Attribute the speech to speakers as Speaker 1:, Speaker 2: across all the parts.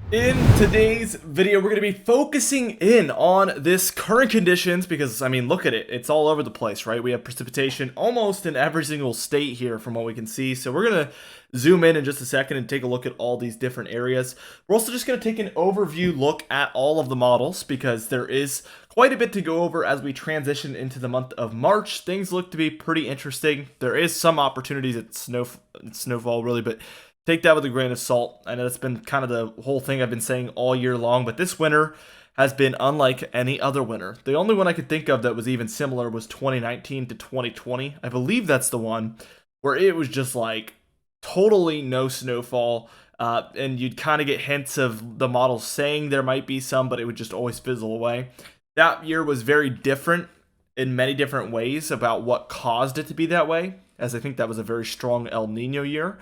Speaker 1: In today's video, we're going to be focusing in on this current conditions because, I mean, look at it. It's all over the place, right? We have precipitation almost in every single state here from what we can see. So we're going to zoom in just a second and take a look at all these different areas. We're also just going to take an overview look at all of the models because there is quite a bit to go over as we transition into the month of March. Things look to be pretty interesting. There is some opportunities at Snowfall, really, but take that with a grain of salt. I know that's been kind of the whole thing I've been saying all year long, but this winter has been unlike any other winter. The only one I could think of that was even similar was 2019 to 2020. I believe that's the one where it was just like totally no snowfall. And you'd kind of get hints of the models saying there might be some, but it would just always fizzle away. That year was very different in many different ways about what caused it to be that way, as I think that was a very strong El Nino year.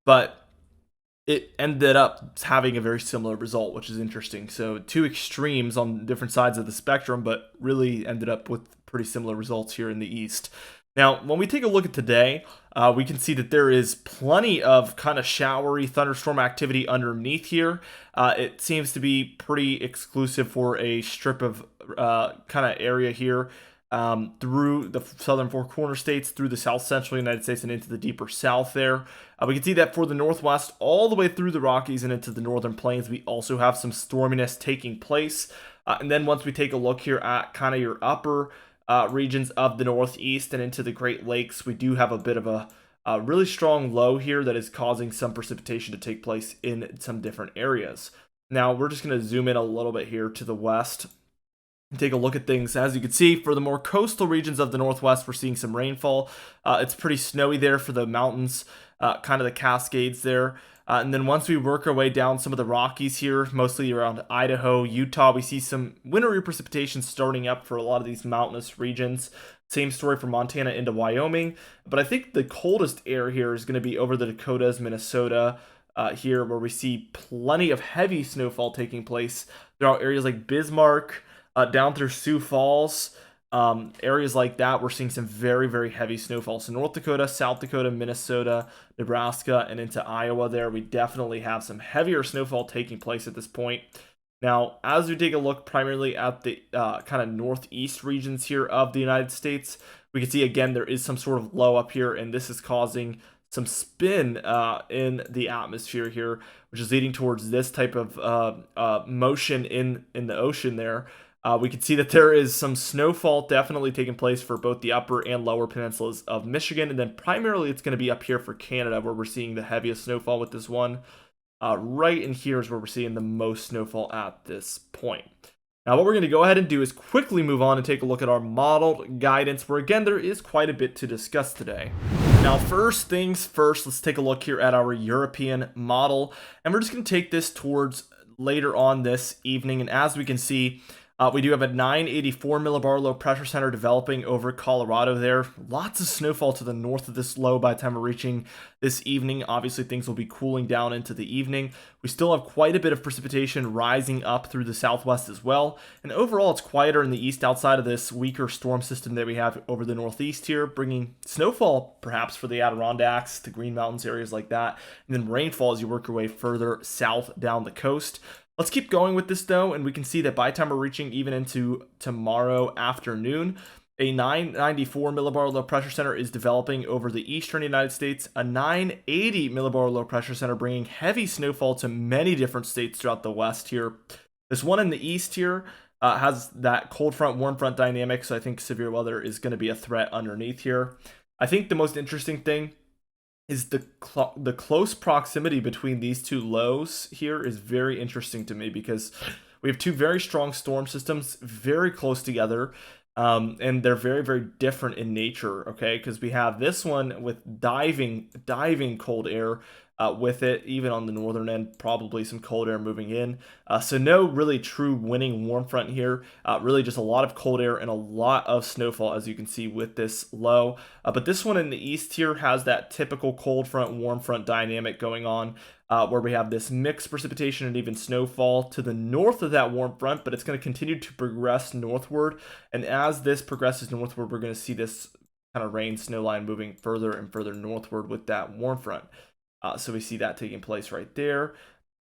Speaker 1: But it ended up having a very similar result, which is interesting. So two extremes on different sides of the spectrum, but really ended up with pretty similar results here in the East. Now, when we take a look at today, we can see that there is plenty of kind of showery thunderstorm activity underneath here. It seems to be pretty exclusive for a strip of kind of area here through the southern four corner states, through the south central United States, and into the deeper south there. We can see that for the Northwest, all the way through the Rockies and into the northern plains, we also have some storminess taking place. And then once we take a look here at kind of your upper regions of the Northeast and into the Great Lakes, we do have a bit of a really strong low here that is causing some precipitation to take place in some different areas. Now, we're just going to zoom in a little bit here to the west and take a look at things. As you can see, for the more coastal regions of the Northwest, we're seeing some rainfall. It's pretty snowy there for the mountains, kind of the Cascades there. And then once we work our way down some of the Rockies here, mostly around Idaho, Utah, we see some wintry precipitation starting up for a lot of these mountainous regions. Same story for Montana into Wyoming. But I think the coldest air here is going to be over the Dakotas, Minnesota, here, where we see plenty of heavy snowfall taking place throughout areas like Bismarck, down through Sioux Falls, areas like that. We're seeing some very, very heavy snowfall. So North Dakota, South Dakota, Minnesota, Nebraska, and into Iowa there, we definitely have some heavier snowfall taking place at this point. Now, as we take a look primarily at the kind of northeast regions here of the United States, we can see again there is some sort of low up here, and this is causing some spin in the atmosphere here, which is leading towards this type of motion in the ocean there. We can see that there is some snowfall definitely taking place for both the upper and lower peninsulas of Michigan, and then primarily it's going to be up here for Canada where we're seeing the heaviest snowfall with this one. Right in here is where we're seeing the most snowfall at this point. Now, what we're going to go ahead and do is quickly move on and take a look at our modeled guidance, where again, there is quite a bit to discuss today. Now, first things first, let's take a look here at our European model, and we're just going to take this towards later on this evening, and as we can see, we do have a 984 millibar low pressure center developing over Colorado there. Lots of snowfall to the north of this low by the time we're reaching this evening. Obviously, things will be cooling down into the evening. We still have quite a bit of precipitation rising up through the southwest as well. And overall, it's quieter in the east outside of this weaker storm system that we have over the northeast here, bringing snowfall perhaps for the Adirondacks, the Green Mountains, areas like that. And then rainfall as you work your way further south down the coast. Let's keep going with this though, and we can see that by the time we're reaching even into tomorrow afternoon, a 994 millibar low pressure center is developing over the eastern United States, a 980 millibar low pressure center bringing heavy snowfall to many different states throughout the west here. This one in the east here has that cold front, warm front dynamic, so I think severe weather is going to be a threat underneath here. I think the most interesting thing is the close proximity between these two lows here is very interesting to me because we have two very strong storm systems very close together, and they're very, very different in nature, okay? Because we have this one with diving cold air with it, even on the northern end, probably some cold air moving in. So no really true winning warm front here. Really just a lot of cold air and a lot of snowfall, as you can see with this low. But this one in the east here has that typical cold front, warm front dynamic going on, where we have this mixed precipitation and even snowfall to the north of that warm front, but it's going to continue to progress northward. And as this progresses northward, we're going to see this kind of rain snow line moving further and further northward with that warm front. So we see that taking place right there.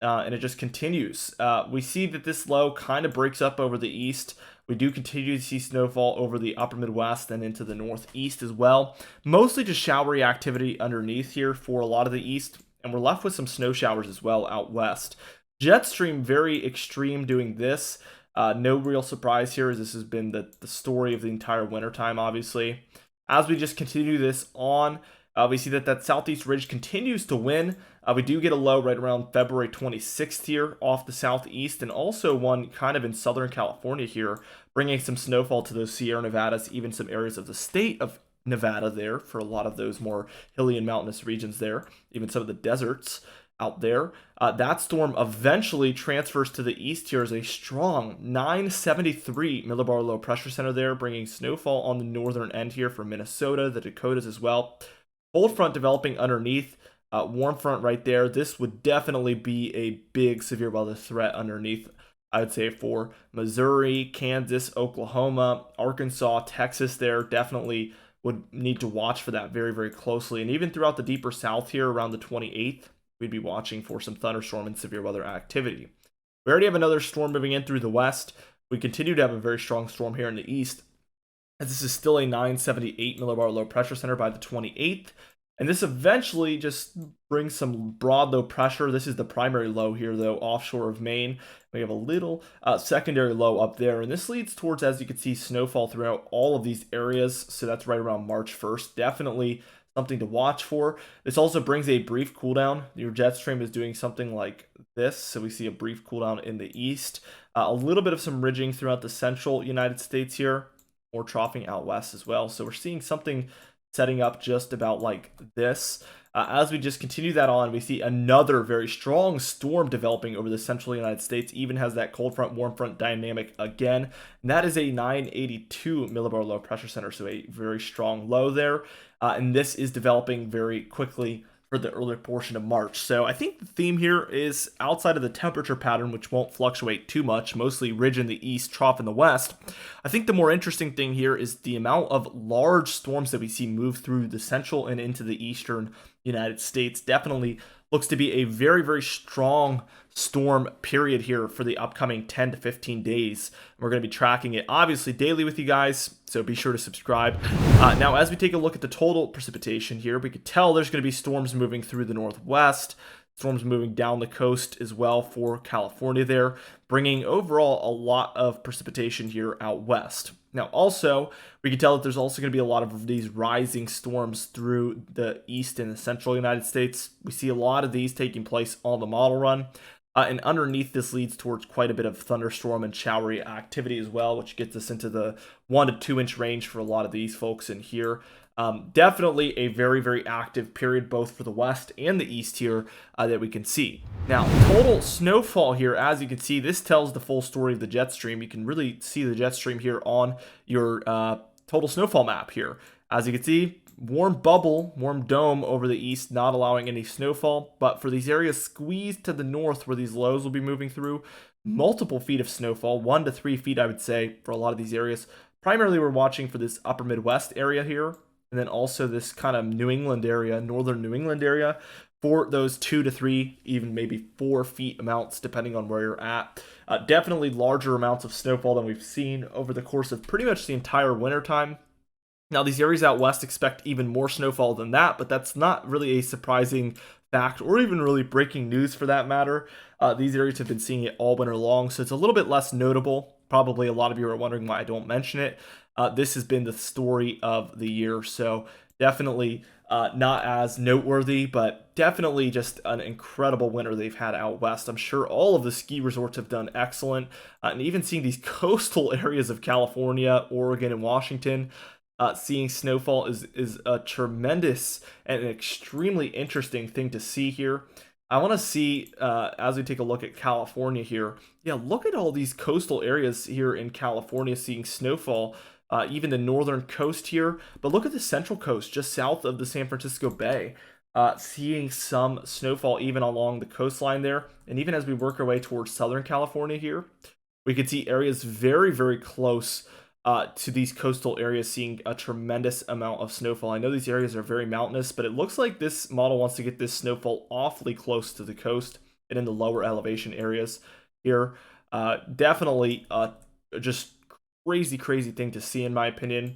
Speaker 1: and it just continues. We see that this low kind of breaks up over the east. We do continue to see snowfall over the upper Midwest and into the Northeast as well. Mostly just showery activity underneath here for a lot of the east, and we're left with some snow showers as well out west. Jet stream very extreme doing this. No real surprise here, as this has been the story of the entire wintertime, obviously. As we just continue this on, we see that southeast ridge continues to win. We do get a low right around February 26th here off the southeast, and also one kind of in Southern California here, bringing some snowfall to those Sierra Nevadas, even some areas of the state of Nevada there for a lot of those more hilly and mountainous regions there, even some of the deserts out there. That storm eventually transfers to the east here as a strong 973 millibar low pressure center there, bringing snowfall on the northern end here for Minnesota, the Dakotas as well. Cold front developing underneath, warm front right there. This would definitely be a big severe weather threat underneath, I would say, for Missouri, Kansas, Oklahoma, Arkansas, Texas there. Definitely would need to watch for that very, very closely. And even throughout the deeper south here around the 28th, we'd be watching for some thunderstorm and severe weather activity. We already have another storm moving in through the west. We continue to have a very strong storm here in the east, as this is still a 978 millibar low pressure center by the 28th. And this eventually just brings some broad low pressure. This is the primary low here, though, offshore of Maine. We have a little secondary low up there. And this leads towards, as you can see, snowfall throughout all of these areas. So that's right around March 1st. Definitely something to watch for. This also brings a brief cool down. Your jet stream is doing something like this. So we see a brief cool down in the east. A little bit of some ridging throughout the central United States here, or troughing out west as well. So we're seeing something setting up just about like this. As we just continue that on, we see another very strong storm developing over the central United States. Even has that cold front, warm front dynamic again. And that is a 982 millibar low pressure center, so a very strong low there. And this is developing very quickly for the earlier portion of March. So I think the theme here is outside of the temperature pattern, which won't fluctuate too much, mostly ridge in the east, trough in the west. I think the more interesting thing here is the amount of large storms that we see move through the central and into the eastern United States. Definitely looks to be a very, very strong storm period here for the upcoming 10 to 15 days. We're going to be tracking it obviously daily with you guys, so be sure to subscribe. Now, as we take a look at the total precipitation here, we could tell there's going to be storms moving through the northwest, storms moving down the coast as well for California there, bringing overall a lot of precipitation here out west. Now, also, we can tell that there's also going to be a lot of these rising storms through the east and the central United States. We see a lot of these taking place on the model run. And underneath this leads towards quite a bit of thunderstorm and showery activity as well, which gets us into the 1 to 2 inch range for a lot of these folks in here. Definitely a very, very active period, both for the west and the east here that we can see. Now, total snowfall here, as you can see, this tells the full story of the jet stream. You can really see the jet stream here on your total snowfall map here. As you can see, warm bubble, warm dome over the east, not allowing any snowfall. But for these areas squeezed to the north where these lows will be moving through, multiple feet of snowfall, 1 to 3 feet, I would say, for a lot of these areas. Primarily, we're watching for this upper Midwest area here, and then also this kind of New England area, northern New England area, for those 2 to 3, even maybe 4 feet amounts, depending on where you're at. Definitely larger amounts of snowfall than we've seen over the course of pretty much the entire wintertime. Now, these areas out west expect even more snowfall than that, but that's not really a surprising fact or even really breaking news for that matter. These areas have been seeing it all winter long, so it's a little bit less notable. Probably a lot of you are wondering why I don't mention it. This has been the story of the year, so definitely not as noteworthy, but definitely just an incredible winter they've had out west. I'm sure all of the ski resorts have done excellent, and even seeing these coastal areas of California, Oregon, and Washington, seeing snowfall is a tremendous and extremely interesting thing to see here. I want to see, as we take a look at California here, yeah, look at all these coastal areas here in California seeing snowfall, even the northern coast here. But look at the central coast, just south of the San Francisco Bay, seeing some snowfall even along the coastline there. And even as we work our way towards Southern California here, we can see areas very, very close to these coastal areas seeing a tremendous amount of snowfall. I know these areas are very mountainous, but it looks like this model wants to get this snowfall awfully close to the coast and in the lower elevation areas here. Definitely just crazy thing to see, in my opinion.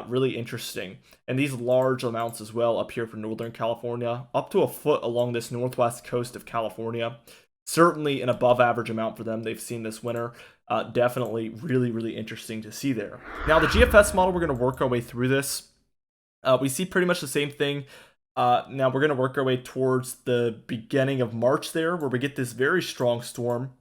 Speaker 1: Really interesting. And these large amounts as well up here for Northern California, up to a foot along this northwest coast of California. Certainly an above average amount for them they've seen this winter. Definitely really interesting to see there. Now the GFS model, we're going to work our way through this. We see pretty much the same thing. Now we're going to work our way towards the beginning of March there, where we get this very strong storm.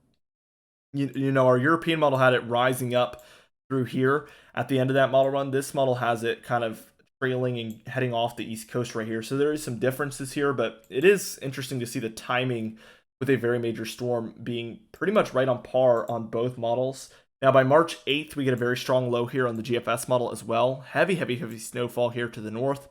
Speaker 1: You know, our European model had it rising up through here at the end of that model run. This model has it kind of trailing and heading off the east coast right here. So there is some differences here, but it is interesting to see the timing with a very major storm being pretty much right on par on both models. Now by March 8th, we get a very strong low here on the GFS model as well. Heavy snowfall here to the north,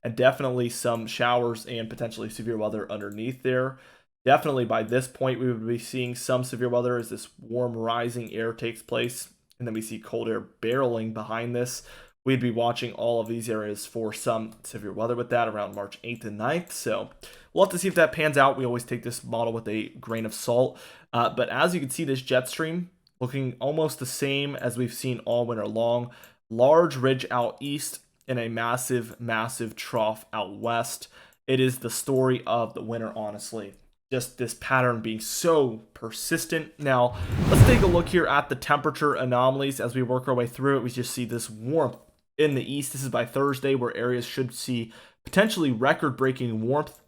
Speaker 1: and definitely some showers and potentially severe weather underneath there. Definitely by this point, we would be seeing some severe weather as this warm rising air takes place. And then we see cold air barreling behind this. We'd be watching all of these areas for some severe weather with that around March 8th and 9th. So we'll have to see if that pans out. We always take this model with a grain of salt. But as you can see, this jet stream looking almost the same as we've seen all winter long. Large ridge out east and a massive trough out west. It is the story of the winter, honestly. Just this pattern being so persistent. Now, let's take a look here at the temperature anomalies as we work our way through it. We just see this warmth in the east. This is by Thursday, where areas should see potentially record-breaking warmth.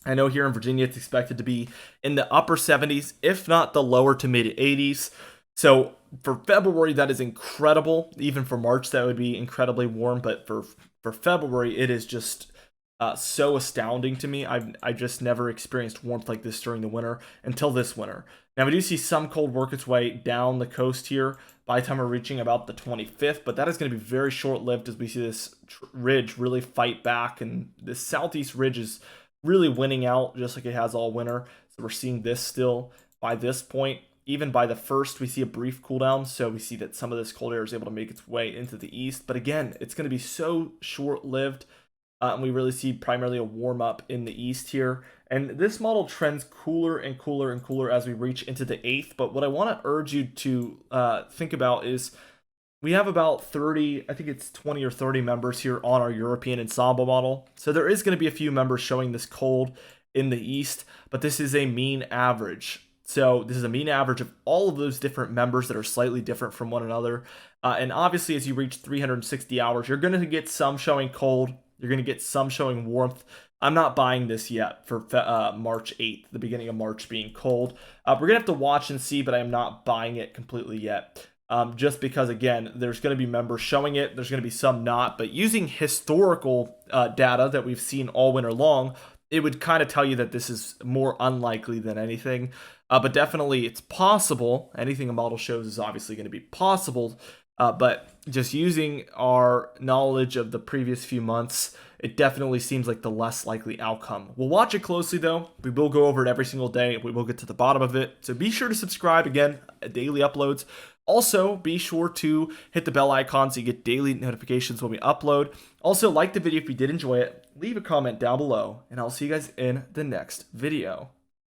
Speaker 1: I know here in Virginia, it's expected to be in the upper 70s, if not the lower to mid 80s. So for February, that is incredible. Even for March, that would be incredibly warm. But for February, it is just so astounding to me. I just never experienced warmth like this during the winter until this winter. Now we do see some cold work its way down the coast here by the time we're reaching about the 25th, but that is going to be very short-lived as we see this ridge really fight back, and this southeast ridge is really winning out just like it has all winter. So we're seeing this still by this point. Even by the 1st, we see a brief cool down, so we see that some of this cold air is able to make its way into the east. But again, it's going to be so short-lived. And we really see primarily a warm up in the east here. And this model trends cooler and cooler as we reach into the 8th. But what I want to urge you to think about is we have about 30, I think it's 20 or 30 members here on our European ensemble model. So there is going to be a few members showing this cold in the east, but this is a mean average. So this is a mean average of all of those different members that are slightly different from one another. And obviously, as you reach 360 hours, you're going to get some showing cold. You're going to get some showing warmth. I'm not buying this yet for March 8th, the beginning of March being cold. We're going to have to watch and see, but I am not buying it completely yet. Just because, again, there's going to be members showing it. There's going to be some not. But using historical data that we've seen all winter long, it would kind of tell you that this is more unlikely than anything. But definitely it's possible. Anything a model shows is obviously going to be possible. But just using our knowledge of the previous few months, it definitely seems like the less likely outcome. We'll watch it closely, though. We will go over it every single day. We will get to the bottom of it. So be sure to subscribe. Again, daily uploads. Also, be sure to hit the bell icon so you get daily notifications when we upload. Also, like the video if you did enjoy it. Leave a comment down below, and I'll see you guys in the next video.